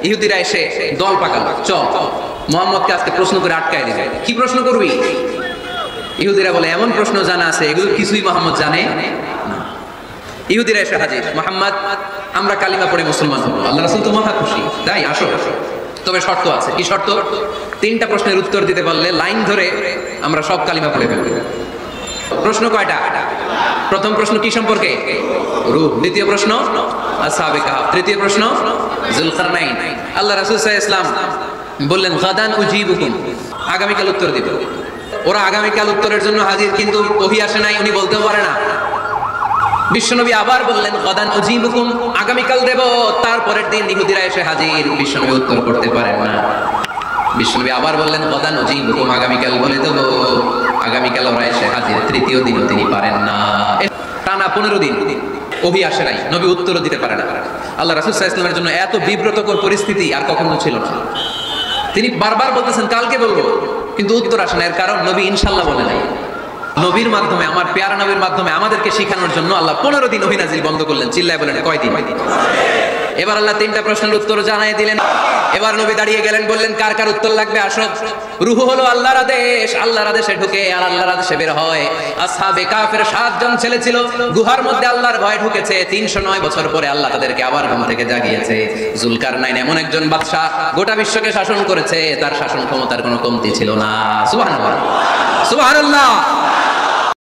ইহুদিরা এসে দল পাকালো, চল মুহাম্মদকে আজকে প্রশ্ন করে আটকায় দিবে। কি প্রশ্ন করবি? ইহুদিরা বলে এমন প্রশ্ন জানা আছে এগুলো কিছুই মুহাম্মদ জানে না। ইহুদিরা এসে হাজির, মুহাম্মদ আমরা কালিমা পড়ে মুসলমান হব। আল্লাহ রাসূল তো মহা খুশি, তাই আসো, তবে শর্ত আছে। কি শর্ত? 3টা প্রশ্নের উত্তর দিতে পারলে লাইন ধরে আমরা সব কালিমা পড়ে ফেলব। প্রশ্ন কয়টা? প্রথম প্রশ্ন কি সম্পর্কে? রূহ। দ্বিতীয় প্রশ্ন আসহাবে কাহফ। তৃতীয় প্রশ্ন যুলকারনাইন। আল্লাহ রাসূল সাল্লাল্লাহু আলাইহি ওয়াসাল্লাম বললেন গাদান উজিবুকুম, আগামীকাল উত্তর দিব। ওরা আগামীকাল উত্তরের জন্য হাজির, কিন্তু ওহী আসে নাই, উনি বলতেও পারে না। বিশ্বনবী আবার বললেন গাদান উজিবুকুম, আগামীকাল দেব। তারপরের দিন ইহুদিরা এসে হাজির, বিশ্বনবী উত্তর করতে পারেন না। বিশ্বনবী আবার বললেন গাদান উজিবুকুম, আগামীকাল বলে দেব। আগামীকাল ওরা এসে হাজির, তৃতীয় দিনও তিনি পারেন না। টানা 15 দিন ওহী আসে নাই, নবী উত্তরও দিতে পারে না। আল্লাহ রাসূল সাল্লাল্লাহু আলাইহি ওয়াসাল্লামের জন্য এত বিব্রতকর পরিস্থিতি আর কখনো ছিল না। তিনি বারবার বলতেছেন কালকে বলবো, কিন্তু উত্তর আসে না। এর কারণ নবী ইনশাআল্লাহ বলে নাই। নবীর মাধ্যমে, আমার পেয়ারা নবীর মাধ্যমে আমাদেরকে শিখানোর জন্য আল্লাহ 15 দিন ওহী নাজিল বন্ধ করলেন। চিল্লায় বলেন কয়দিন? এবার আল্লাহ 3টা প্রশ্নের উত্তর জানাই দিলেন। এবার নবী দাঁড়িয়ে গেলেন, বললেন কার কার উত্তর লাগবে আসো। রূহ হলো আল্লাহর আদেশ, আল্লাহর আদেশে ঢুকে আর আল্লাহর আদেশে বের হয়। আসহাবে কাফের 7 জন ছেলে ছিল, গুহার মধ্যে আল্লাহর ভয় ঢুকেছে। 309 বছর পরে আল্লাহ তাদেরকে আবার ঘুম থেকে জাগিয়েছে। যুলকারনাইন এমন একজন বাদশা, গোটা বিশ্বকে শাসন করেছে, তার শাসন ক্ষমতার কোনো কমতি ছিল না। সুবহানাল্লাহ, সুবহানাল্লাহ।